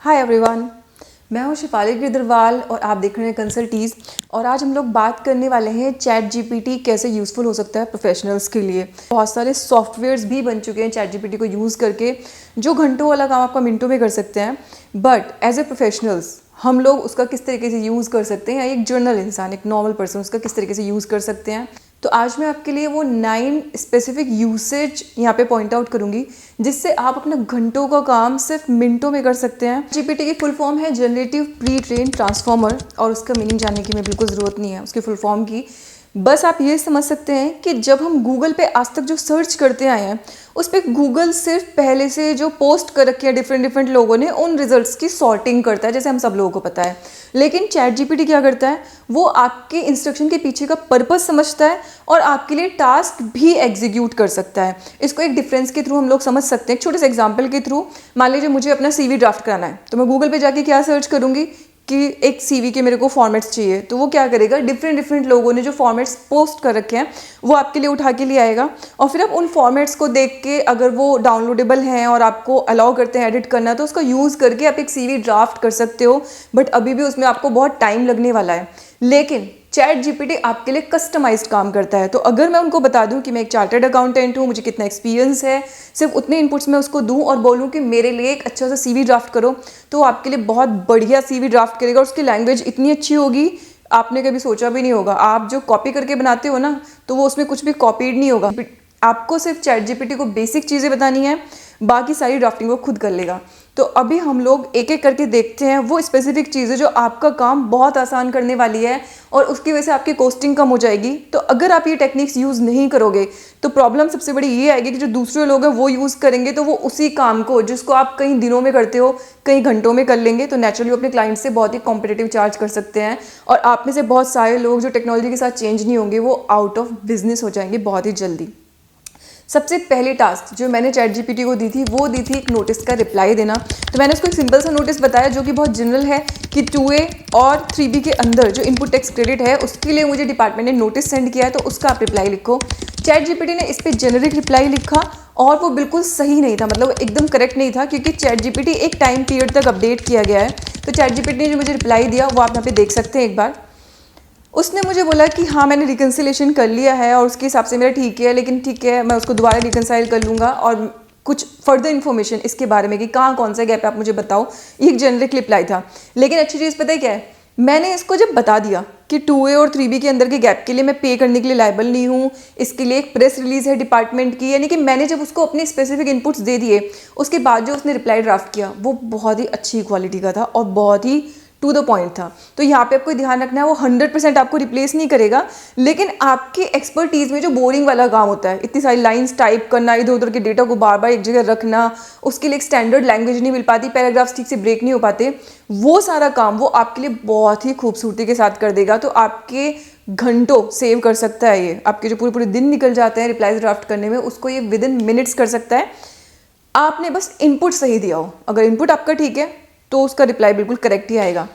Hi everyone, मैं हूँ शिफाली गिरदरवाल और आप देख रहे हैं कंसल्टीज। और आज हम लोग बात करने वाले हैं चैट जीपीटी कैसे यूज़फुल हो सकता है प्रोफेशनल्स के लिए। बहुत सारे सॉफ्टवेयर्स भी बन चुके हैं चैट जीपीटी को यूज़ करके, जो घंटों वाला काम आपका मिनटों में कर सकते हैं। बट एज ए प्रोफेशनल्स हम लोग उसका किस तरीके से यूज़ कर सकते हैं, या एक जर्नल इंसान, एक नॉर्मल पर्सन उसका किस तरीके से यूज़ कर सकते हैं। तो आज मैं आपके लिए वो 9 स्पेसिफिक यूसेज यहाँ पे पॉइंट आउट करूँगी, जिससे आप अपना घंटों का काम सिर्फ मिनटों में कर सकते हैं। जीपीटी की फुल फॉर्म है जनरेटिव प्री ट्रेन ट्रांसफॉर्मर, और उसका मीनिंग जानने की मैं बिल्कुल ज़रूरत नहीं है उसकी फुल फॉर्म की। बस आप ये समझ सकते हैं कि जब हम गूगल पे आज तक जो सर्च करते आए हैं, उस पर गूगल सिर्फ पहले से जो पोस्ट कर रखे हैं डिफरेंट लोगों ने, उन रिजल्ट्स की सॉर्टिंग करता है, जैसे हम सब लोगों को पता है। लेकिन चैट जीपीटी क्या करता है, वो आपके इंस्ट्रक्शन के पीछे का पर्पस समझता है और आपके लिए टास्क भी एग्जीक्यूट कर सकता है। इसको एक डिफरेंस के थ्रू हम लोग समझ सकते हैं, एक छोटे से एग्जाम्पल के थ्रू। मान लीजिए मुझे अपना सीवी ड्राफ्ट कराना है, तो मैं गूगल पे जाके क्या सर्च करूंगी कि एक सीवी के मेरे को फॉर्मेट्स चाहिए, तो वो क्या करेगा, डिफरेंट लोगों ने जो फॉर्मेट्स पोस्ट कर रखे हैं वो आपके लिए उठा के लिए आएगा। और फिर आप उन फॉर्मेट्स को देख के, अगर वो डाउनलोडेबल हैं और आपको अलाउ करते हैं एडिट करना, तो उसका यूज़ करके आप एक सीवी ड्राफ्ट कर सकते हो। बट अभी भी उसमें आपको बहुत टाइम लगने वाला है। लेकिन चैट जीपीटी आपके लिए कस्टमाइज्ड काम करता है। तो अगर मैं उनको बता दूं कि मैं एक चार्टर्ड अकाउंटेंट हूं, मुझे कितना एक्सपीरियंस है, सिर्फ उतने इनपुट्स मैं उसको दूं और बोलूं कि मेरे लिए एक अच्छा सा सीवी ड्राफ्ट करो, तो आपके लिए बहुत बढ़िया सीवी ड्राफ्ट करेगा। और उसकी लैंग्वेज इतनी अच्छी होगी, आपने कभी सोचा भी नहीं होगा। आप जो कॉपी करके बनाते हो ना, तो वो उसमें कुछ भी कॉपीड नहीं होगा। आपको सिर्फ चैट जीपीटी को बेसिक चीज़ें बतानी है, बाकी सारी ड्राफ्टिंग वो खुद कर लेगा। तो अभी हम लोग एक एक करके देखते हैं वो स्पेसिफिक चीज़ें जो आपका काम बहुत आसान करने वाली है, और उसकी वजह से आपकी कॉस्टिंग कम हो जाएगी। तो अगर आप ये टेक्निक्स यूज़ नहीं करोगे, तो प्रॉब्लम सबसे बड़ी ये आएगी कि जो दूसरे लोग हैं वो यूज़ करेंगे, तो वो उसी काम को जिसको आप कई दिनों में करते हो, कई घंटों में कर लेंगे। तो नेचुरली अपने क्लाइंट से बहुत ही कॉम्पिटिटिव चार्ज कर सकते हैं। और आप में से बहुत सारे लोग जो टेक्नोलॉजी के साथ चेंज नहीं होंगे, वो आउट ऑफ बिजनेस हो जाएंगे बहुत ही जल्दी। सबसे पहली टास्क जो मैंने चैट जीपीटी को दी थी, वो दी थी एक नोटिस का रिप्लाई देना। तो मैंने उसको एक सिंपल सा नोटिस बताया जो कि बहुत जनरल है, कि 2A और 3B के अंदर जो इनपुट टैक्स क्रेडिट है, उसके लिए मुझे डिपार्टमेंट ने नोटिस सेंड किया है, तो उसका आप रिप्लाई लिखो। चैट जीपीटी ने इस पर जेनरिक रिप्लाई लिखा, और वो बिल्कुल सही नहीं था, मतलब एकदम करेक्ट नहीं था, क्योंकि चैट जीपीटी एक टाइम पीरियड तक अपडेट किया गया है। तो चैट जीपीटी ने जो मुझे रिप्लाई दिया वो आप यहाँ पे देख सकते हैं एक बार। उसने मुझे बोला कि हाँ मैंने रिकन्सिलेशन कर लिया है और उसके हिसाब से मेरा ठीक है, लेकिन ठीक है मैं उसको दोबारा रिकन्साइल कर लूँगा, और कुछ फर्दर इन्फॉर्मेशन इसके बारे में कि कहाँ कौन सा गैप है आप मुझे बताओ। ये एक जेनरिक रिप्लाई था। लेकिन अच्छी चीज़ पता है क्या है, मैंने इसको जब बता दिया कि 2A और 3B के अंदर के गैप के लिए मैं पे करने के लिए लायबल नहीं हूँ, इसके लिए एक प्रेस रिलीज है डिपार्टमेंट की, यानी कि मैंने जब उसको अपने स्पेसिफिक इनपुट्स दे दिए, उसके बाद जो उसने रिप्लाई ड्राफ्ट किया वो बहुत ही अच्छी क्वालिटी का था और बहुत ही टू द पॉइंट था। तो यहाँ पे आपको ध्यान रखना है, वो 100% आपको रिप्लेस नहीं करेगा, लेकिन आपकी एक्सपर्टीज में जो बोरिंग वाला काम होता है, इतनी सारी लाइंस टाइप करना, इधर उधर के डेटा को बार बार एक जगह रखना, उसके लिए एक स्टैंडर्ड लैंग्वेज नहीं मिल पाती, पैराग्राफ्स ठीक से ब्रेक नहीं हो पाते, वो सारा काम वो आपके लिए बहुत ही खूबसूरती के साथ कर देगा। तो आपके घंटों सेव कर सकता है ये। आपके जो पूरे पूरे दिन निकल जाते हैं रिप्लाईज ड्राफ्ट करने में, उसको ये विद इन मिनट्स कर सकता है। आपने बस इनपुट सही दिया हो। अगर इनपुट आपका ठीक है तो उसका रिप्लाई बिल्कुल करेक्ट ही आएगा।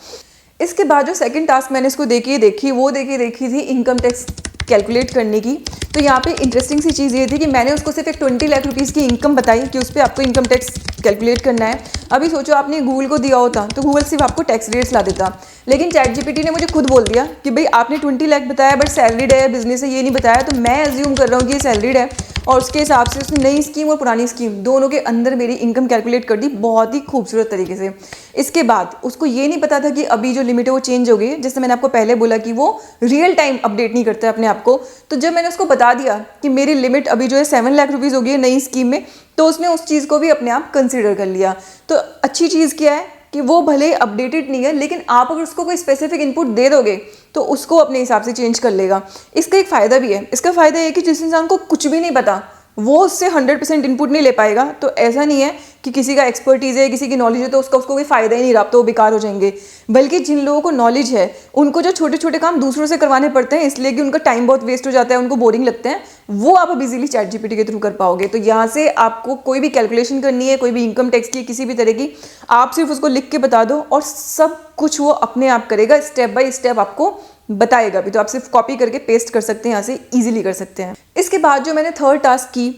इसके बाद जो सेकंड टास्क मैंने इसको देखी थी इनकम टैक्स कैलकुलेट करने की। तो यहाँ पे इंटरेस्टिंग सी चीज़ ये थी कि मैंने उसको सिर्फ एक 20 लाख रुपीज़ की इनकम बताई कि उस पर आपको इनकम टैक्स कैलकुलेट करना है। अभी सोचो आपने गूगल को दिया होता तो गूगल सिर्फ आपको टैक्स रेट्स ला देता, लेकिन चैट जीपीटी ने मुझे खुद बोल दिया कि भाई आपने 20 लाख बताया बट सैलरीड है बिजनेस है ये नहीं बताया, तो मैं एज्यूम कर रहा हूँ कि ये सैलरीड है। और उसके हिसाब से उसने नई स्कीम और पुरानी स्कीम दोनों के अंदर मेरी इनकम कैलकुलेट कर दी बहुत ही खूबसूरत तरीके से। इसके बाद उसको ये नहीं पता था कि अभी जो लिमिट है वो चेंज हो गई, जैसे मैंने आपको पहले बोला कि वो रियल टाइम अपडेट नहीं करता है अपने आप को। तो जब मैंने उसको बता दिया कि मेरी लिमिट अभी जो है 7 लाख रुपीज़ हो गई है नई स्कीम में, तो उसने उस चीज़ को भी अपने आप कंसिडर कर लिया। तो अच्छी चीज़ क्या है कि वो भले अपडेटेड नहीं है, लेकिन आप अगर उसको कोई स्पेसिफिक इनपुट दे दोगे तो उसको अपने हिसाब से चेंज कर लेगा। इसका एक फ़ायदा भी है। इसका फ़ायदा ये कि जिस इंसान को कुछ भी नहीं पता वो उससे 100% इनपुट नहीं ले पाएगा। तो ऐसा नहीं है कि किसी का एक्सपर्टीज़ है, किसी की नॉलेज है तो उसको कोई फ़ायदा ही नहीं रहा, तो वो बेकार हो जाएंगे। बल्कि जिन लोगों को नॉलेज है उनको जो छोटे छोटे काम दूसरों से करवाने पड़ते हैं इसलिए कि उनका टाइम बहुत वेस्ट हो जाता है, उनको बोरिंग लगते हैं, वो आप अब इजीली चैट जीपीटी के थ्रू कर पाओगे। तो यहाँ से आपको कोई भी कैलकुलेशन करनी है, कोई भी इनकम टैक्स की किसी भी तरह की, आप सिर्फ उसको लिख के बता दो और सब कुछ वो अपने आप करेगा, स्टेप बाय स्टेप आपको बताएगा भी। तो आप सिर्फ कॉपी करके पेस्ट कर सकते हैं, यहाँ से इजीली कर सकते हैं। इसके बाद जो मैंने थर्ड टास्क की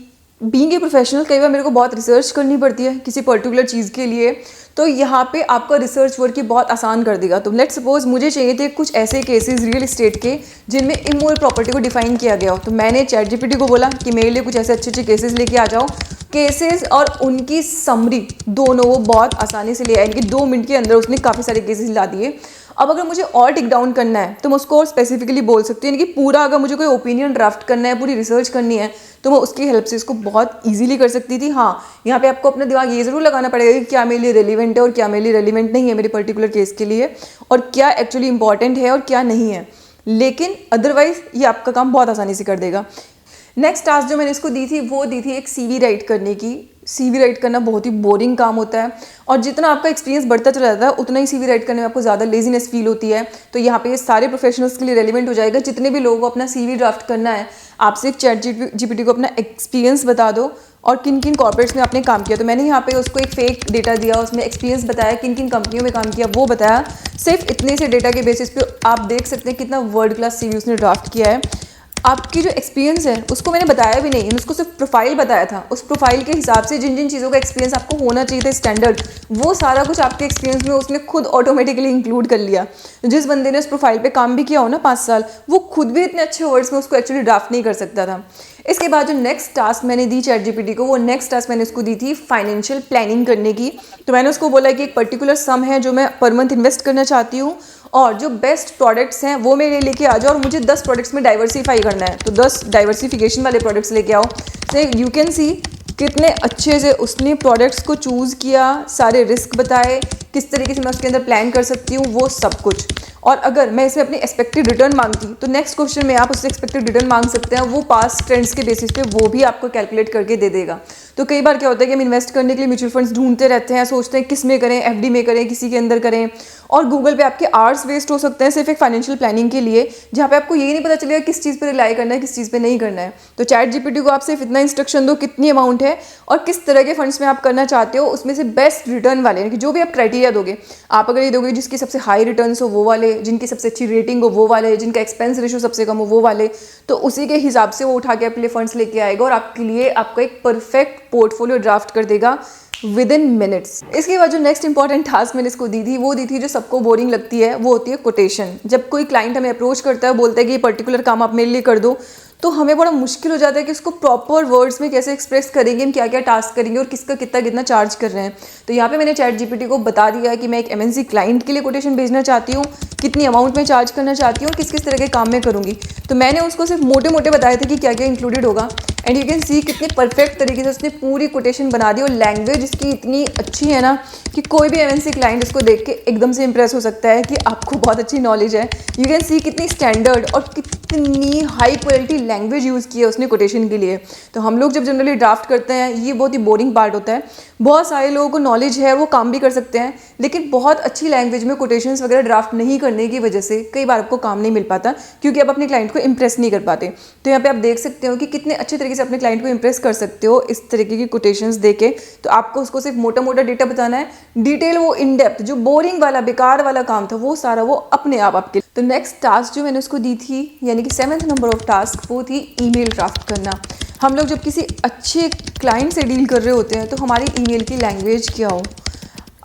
बीइंग ए प्रोफेशनल कई बार मेरे को बहुत रिसर्च करनी पड़ती है किसी पर्टिकुलर चीज़ के लिए, तो यहाँ पे आपका रिसर्च वर्क ही बहुत आसान कर देगा। तो लेट्स सपोज मुझे चाहिए थे कुछ ऐसे केसेस रियल एस्टेट के जिनमें इमोरल प्रॉपर्टी को डिफाइन किया गया हो, तो मैंने चैट जीपीटी को बोला कि मेरे लिए कुछ ऐसे अच्छे अच्छे केसेस लेके आ जाओ। केसेस और उनकी समरी दोनों वो बहुत आसानी से ले आए, यानी कि 2 मिनट के अंदर उसने काफ़ी सारे केसेस ला दिए। अब अगर मुझे और टिक डाउन करना है तो मैं उसको और स्पेसिफिकली बोल सकती हूँ, यानी कि पूरा अगर मुझे कोई ओपिनियन ड्राफ्ट करना है, पूरी रिसर्च करनी है, तो मैं उसकी हेल्प से इसको बहुत इजीली कर सकती थी। हाँ, यहाँ पे आपको अपना दिमाग ये ज़रूर लगाना पड़ेगा कि क्या मेरे लिए रेलिवेंट है और क्या मेरे लिए रेलिवेंट नहीं है मेरे पर्टिकुलर केस के लिए, और क्या एक्चुअली इंपॉर्टेंट है और क्या नहीं है, लेकिन अदरवाइज ये आपका काम बहुत आसानी से कर देगा। नेक्स्ट टास्क जो मैंने इसको दी थी वो दी थी एक सीवी राइट करने की। सीवी राइट करना बहुत ही बोरिंग काम होता है, और जितना आपका एक्सपीरियंस बढ़ता चला जाता है उतना ही सीवी राइट करने में आपको ज़्यादा लेजीनेस फील होती है। तो यहाँ पे ये सारे प्रोफेशनल्स के लिए रेलिवेंट हो जाएगा। जितने भी लोगों को अपना सीवी ड्राफ्ट करना है, आपसे एक चैट जीपीटी को अपना एक्सपीरियंस बता दो और किन किन कॉर्पोरेट्स में आपने काम किया। तो मैंने यहाँ पे उसको एक फेक डेटा दिया, उसमें एक्सपीरियंस बताया, किन किन कंपनियों में काम किया वो बताया। सिर्फ इतने से डेटा के बेसिस पे आप देख सकते हैं कितना वर्ल्ड क्लास सीवी उसने ड्राफ्ट किया है। आपकी जो एक्सपीरियंस है उसको मैंने बताया भी नहीं, उसको सिर्फ प्रोफाइल बताया था। उस प्रोफाइल के हिसाब से जिन जिन चीज़ों का एक्सपीरियंस आपको होना चाहिए था स्टैंडर्ड, वो सारा कुछ आपके एक्सपीरियंस में उसने खुद ऑटोमेटिकली इंक्लूड कर लिया। जिस बंदे ने उस प्रोफाइल पे काम भी किया हो ना 5 साल, वो खुद भी इतने अच्छे वर्ड्स में उसको एक्चुअली ड्राफ्ट नहीं कर सकता था। इसके बाद जो नेक्स्ट टास्क मैंने दी चैट जीपीटी को, वो नेक्स्ट टास्क मैंने उसको दी थी फाइनेंशियल प्लानिंग करने की। तो मैंने उसको बोला कि एक पर्टिकुलर सम है जो मैं पर मंथ इन्वेस्ट करना चाहती हूँ, और जो बेस्ट प्रोडक्ट्स हैं वो मेरे लेके आ जाओ, और मुझे 10 प्रोडक्ट्स में डाइवर्सिफाई करना है, तो 10 डाइवर्सिफिकेशन वाले प्रोडक्ट्स लेके आओ। तो यू कैन सी कितने अच्छे से उसने प्रोडक्ट्स को चूज़ किया, सारे रिस्क बताए, किस तरीके से मैं उसके अंदर प्लान कर सकती हूँ, वो सब कुछ। और अगर मैं इसमें अपनी एक्सपेक्टेड रिटर्न मांगती तो नेक्स्ट क्वेश्चन में आप उससे एक्सपेक्टेड रिटर्न मांग सकते हैं, वो पास्ट ट्रेंड्स के बेसिस पे वो भी आपको कैलकुलेट करके दे देगा। तो कई बार क्या होता है कि हम इन्वेस्ट करने के लिए म्यूचुअल फंड्स ढूंढते रहते हैं, सोचते हैं किस में करें, एफडी में करें, किसी के अंदर करें, और गूगल पे आपके आवर्स वेस्ट हो सकते हैं सिर्फ एक फाइनेंशियल प्लानिंग के लिए, जहाँ पे आपको ये नहीं पता चलेगा किस चीज़ पर रिलाई करना है, किस चीज़ पे नहीं करना है। तो चैट जीपीटी को आप सिर्फ इतना इंस्ट्रक्शन दो कितनी अमाउंट है और किस तरह के फंड्स में आप करना चाहते हो, उसमें से बेस्ट रिटर्न वाले, यानी कि जो भी आप क्राइटेरिया दोगे, आप अगर ये दोगे जिसकी सबसे हाई रिटर्न्स हो वो वाले, जिनकी सबसे अच्छी रेटिंग हो वो वाले, जिनका एक्सपेंस रेशियो सबसे कम हो वो वाले, तो उसी के हिसाब से वो उठा के आपके लिए फंड्स लेके आएगा और आपके लिए आपका एक परफेक्ट पोर्टफोलियो ड्राफ्ट कर देगा विद इन मिनट्स। इसके बाद जो नेक्स्ट इंपॉर्टेंट टास्क मैंने इसको दी थी वो दी थी जो सबको बोरिंग लगती है, वो होती है कोटेशन। जब कोई क्लाइंट हमें अप्रोच करता है, बोलता है कि ये पर्टिकुलर काम आप मेरे लिए कर दो, तो हमें बड़ा मुश्किल हो जाता है कि उसको प्रॉपर वर्ड्स में कैसे एक्सप्रेस करेंगे, हम क्या क्या टास्क करेंगे और किसका कितना कितना चार्ज कर रहे हैं। तो यहाँ पे मैंने चैट जीपीटी को बता दिया है कि मैं एक एमएनसी क्लाइंट के लिए कोटेशन भेजना चाहती हूँ, कितनी अमाउंट में चार्ज करना चाहती हूँ और किस किस तरह के काम में करूँगी। तो मैंने उसको सिर्फ मोटे मोटे बताए थे कि क्या क्या इंक्लूडेड होगा, एंड यू कैन सी कितने परफेक्ट तरीके से उसने पूरी कोटेशन बना दी, और लैंग्वेज इसकी इतनी अच्छी है ना कि कोई भी एमएनसी क्लाइंट इसको देख के एकदम से इंप्रेस हो सकता है कि आपको बहुत अच्छी नॉलेज है। यू कैन सी कितनी स्टैंडर्ड और कितनी हाई क्वालिटी लैंग्वेज यूज़ की है उसने कोटेशन के लिए। तो हम लोग जब जनरली ड्राफ्ट करते हैं, ये बहुत ही बोरिंग पार्ट होता है। बहुत सारे लोगों को नॉलेज है, वो काम भी कर सकते हैं, लेकिन बहुत अच्छी लैंग्वेज में कोटेशंस वगैरह ड्राफ्ट नहीं करने की वजह से कई बार आपको काम नहीं मिल पाता, क्योंकि आप अपने क्लाइंट को इंप्रेस नहीं कर पाते। तो यहाँ पे आप देख सकते हो कि कितने अच्छे तरीके से अपने क्लाइंट को इंप्रेस कर सकते हो इस तरीके की कोटेशंस देके। तो आपको उसको सिर्फ मोटा मोटा डेटा बताना है, डिटेल वो इन डेप्थ जो बोरिंग वाला बेकार वाला काम था वो सारा वो अपने आप आपके। तो नेक्स्ट टास्क जो मैंने उसको दी थी, यानी कि 7th नंबर ऑफ टास्क, वो थी ईमेल ड्राफ्ट करना। हम लोग जब किसी अच्छे क्लाइंट से डील कर रहे होते हैं तो हमारी ईमेल की लैंग्वेज क्या हो,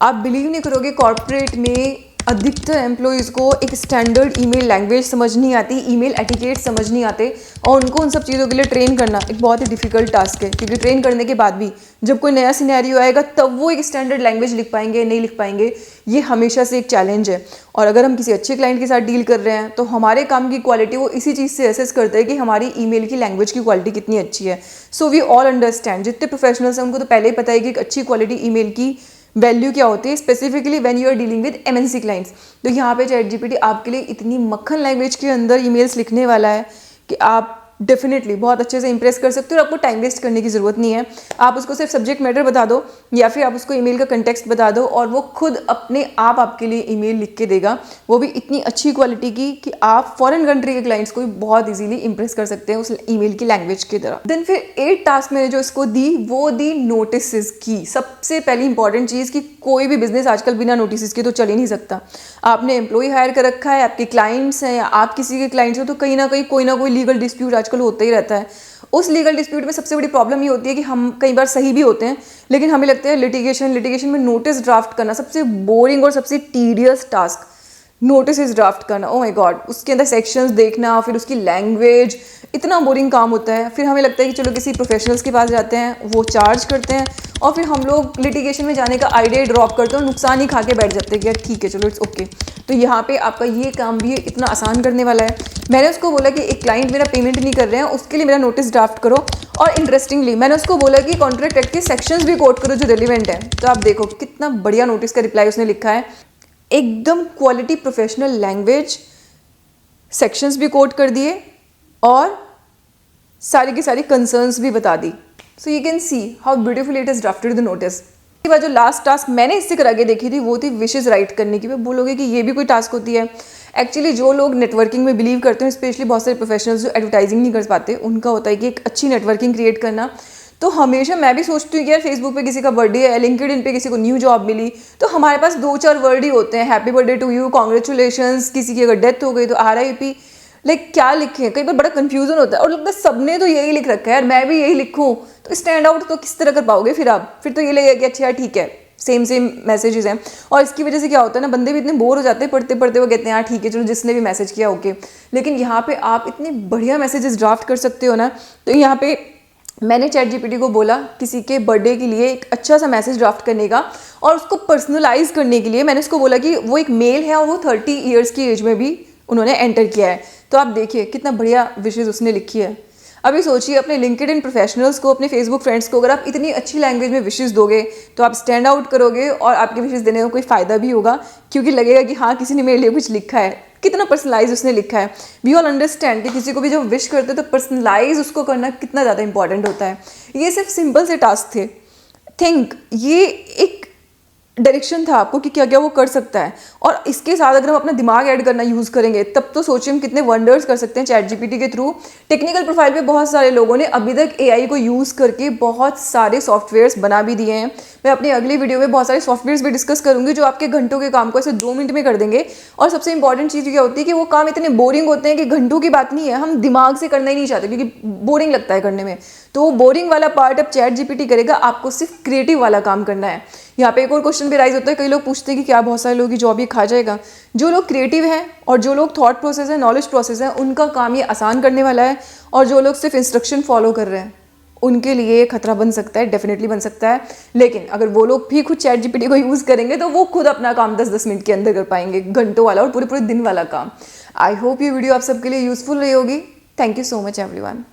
आप बिलीव नहीं करोगे, कॉर्पोरेट में अधिकतर एम्प्लॉयज़ को एक स्टैंडर्ड ईमेल लैंग्वेज समझ नहीं आती, ईमेल एटिकेट समझ नहीं आते, और उनको उन सब चीज़ों के लिए ट्रेन करना एक बहुत ही डिफिकल्ट टास्क है। क्योंकि ट्रेन करने के बाद भी जब कोई नया सिनेरियो आएगा तब वो एक स्टैंडर्ड लैंग्वेज लिख पाएंगे नहीं लिख पाएंगे, ये हमेशा से एक चैलेंज है। और अगर हम किसी अच्छे क्लाइंट के साथ डील कर रहे हैं तो हमारे काम की क्वालिटी वो इसी चीज़ से असेस करते हैं कि हमारी ईमेल की लैंग्वेज की क्वालिटी कितनी अच्छी है। सो वी ऑल अंडरस्टैंड, जितने प्रोफेशनल्स हैं उनको तो पहले ही पता है कि एक अच्छी क्वालिटी ईमेल की वैल्यू क्या होती है, specifically when you are dealing with MNC clients. तो यहाँ पे चैट जीपीटी आपके लिए इतनी मक्खन लैंग्वेज के अंदर ईमेल्स लिखने वाला है कि आप डेफिनेटली बहुत अच्छे से इंप्रेस कर सकते हो, और आपको टाइम वेस्ट करने की ज़रूरत नहीं है। आप उसको सिर्फ सब्जेक्ट मैटर बता दो या फिर आप उसको ईमेल का कंटेक्स्ट बता दो और वो खुद अपने आप आपके लिए ईमेल लिख के देगा, वो भी इतनी अच्छी क्वालिटी की कि आप फॉरेन कंट्री के क्लाइंट्स को भी बहुत इजीली इंप्रेस कर सकते हैं उस ईमेल की लैंग्वेज की तरह। देन फिर 8 टास्क मैंने जो इसको दी वो दी नोटिस की। सबसे पहली इंपॉर्टेंट चीज़ कि कोई भी बिजनेस आजकल बिना नोटिस के तो चल ही नहीं सकता। आपने एम्प्लॉय हायर कर रखा है, आपके क्लाइंट्स हैं या आप किसी के क्लाइंट्स हो, तो कहीं ना कोई कोई ना कोई लीगल डिस्प्यूट आजकल होता ही रहता है। उस लीगल डिस्प्यूट में सबसे बड़ी प्रॉब्लम ये होती है कि हम कई बार सही भी होते हैं, लेकिन हमें लगता है लिटिगेशन में नोटिस ड्राफ्ट करना सबसे बोरिंग और सबसे टीडियस टास्क। नोटिस ड्राफ्ट करना, ओ माय गॉड, उसके अंदर सेक्शंस देखना, फिर उसकी लैंग्वेज, इतना बोरिंग काम होता है। फिर हमें लगता है कि चलो किसी प्रोफेशनल्स के पास जाते हैं, वो चार्ज करते हैं, और फिर हम लोग लिटिगेशन में जाने का आइडिया ड्रॉप करते हैं और नुकसान ही खा के बैठ जाते हैं कि यार ठीक है चलो इट्स ओके। तो यहाँ पे आपका ये काम भी इतना आसान करने वाला है। मैंने उसको बोला कि एक क्लाइंट मेरा पेमेंट नहीं कर रहे हैं, उसके लिए मेरा नोटिस ड्राफ्ट करो, और इंटरेस्टिंगली मैंने उसको बोला कि कॉन्ट्रैक्ट एक्ट के सेक्शंस भी कोट करो जो रिलेवेंट है। तो आप देखो कितना बढ़िया नोटिस का रिप्लाई उसने लिखा है, एकदम क्वालिटी प्रोफेशनल लैंग्वेज, सेक्शंस भी कोट कर दिए और सारी की सारी कंसर्न्स भी बता दी। So you can see how beautiful it is drafted the notice. इसके बाद जो लास्ट टास्क मैंने इससे करा के देखी थी वो थी विशेज राइट करने की। मैं बोलोगे कि ये भी कोई टास्क होती है? एक्चुअली जो लोग नेटवर्किंग में बिलीव करते हैं, स्पेशली बहुत सारे प्रोफेशनल्स जो एडवर्टाइजिंग नहीं कर पाते, उनका होता है कि एक अच्छी नेटवर्किंग क्रिएट करना। तो हमेशा मैं भी सोचती हूँ कि यार फेसबुक पे किसी का बर्थडे है, लिंक्डइन पे किसी को न्यू जॉब मिली, तो हमारे पास 2-4 वर्ड ही होते हैं, happy birthday to you, congratulations, किसी की अगर डेथ हो गई तो RIP, लाइक क्या लिखे। कई बार बड़ा कंफ्यूजन होता है और लगता है सबने तो यही लिख रखा है यार, मैं भी यही लिखूँ, तो स्टैंड आउट तो किस तरह कर पाओगे फिर आप? फिर तो ये लगेगा कि अच्छा यार ठीक है, सेम मैसेजेस हैं। और इसकी वजह से क्या होता है ना, बंदे भी इतने बोर हो जाते हैं पढ़ते पढ़ते, वो कहते हैं यार ठीक है चलो जिसने भी मैसेज किया ओके। लेकिन यहाँ पे आप इतने बढ़िया मैसेजेस ड्राफ्ट कर सकते हो ना। तो यहाँ पे मैंने ChatGPT को बोला किसी के बर्थडे के लिए एक अच्छा सा मैसेज ड्राफ्ट करने का, और उसको पर्सनलाइज करने के लिए मैंने उसको बोला कि वो एक मेल है और वो 30 ईयर्स की एज में भी उन्होंने एंटर किया है। तो आप देखिए कितना बढ़िया विशेज उसने लिखी है। अभी सोचिए अपने लिंक्डइन प्रोफेशनल्स को, अपने फेसबुक फ्रेंड्स को अगर आप इतनी अच्छी लैंग्वेज में विशेज दोगे तो आप स्टैंड आउट करोगे और आपके विशेज देने में कोई फ़ायदा भी होगा, क्योंकि लगेगा कि हाँ किसी ने मेरे लिए कुछ लिखा है। कितना पर्सनलाइज उसने लिखा है। वी ऑल अंडरस्टैंड कि किसी को भी जब विश करते हैं तो पर्सनलाइज उसको करना कितना ज़्यादा इंपॉर्टेंट होता है। ये सिर्फ सिंपल से टास्क थे। थिंक ये एक डायरेक्शन था आपको कि क्या क्या वो कर सकता है, और इसके साथ अगर हम अपना दिमाग ऐड करना यूज़ करेंगे तब तो सोचिए हम कितने वंडर्स कर सकते हैं ChatGPT के थ्रू। टेक्निकल प्रोफाइल पे बहुत सारे लोगों ने अभी तक AI को यूज़ करके बहुत सारे सॉफ्टवेयर्स बना भी दिए हैं। मैं अपनी अगली वीडियो में बहुत सारे सॉफ्टवेयर्स भी डिस्कस करूंगी जो आपके घंटों के काम को ऐसे 2 मिनट में कर देंगे। और सबसे इंपॉर्टेंट चीज़ क्या होती है कि वो काम इतने बोरिंग होते हैं कि घंटों की बात नहीं है, हम दिमाग से करना ही नहीं चाहते क्योंकि बोरिंग लगता है करने में। तो वो बोरिंग वाला पार्ट अब ChatGPT करेगा, आपको सिर्फ क्रिएटिव वाला काम करना है। यहाँ पे एक और क्वेश्चन भी राइज होता है, कई लोग पूछते हैं कि क्या बहुत सारे लोगों की जॉब ही खा जाएगा? जो लोग क्रिएटिव हैं और जो लोग थॉट प्रोसेस है, नॉलेज प्रोसेस है, उनका काम ये आसान करने वाला है। और जो लोग सिर्फ इंस्ट्रक्शन फॉलो कर रहे हैं उनके लिए ये खतरा बन सकता है, डेफिनेटली बन सकता है। लेकिन अगर वो लोग भी खुद ChatGPT को यूज़ करेंगे तो वो खुद अपना काम 10-10 मिनट के अंदर कर पाएंगे, घंटों वाला और पूरे पूरे दिन वाला काम। आई होप ये वीडियो आप सबके लिए यूजफुल रही होगी। Thank you so much everyone.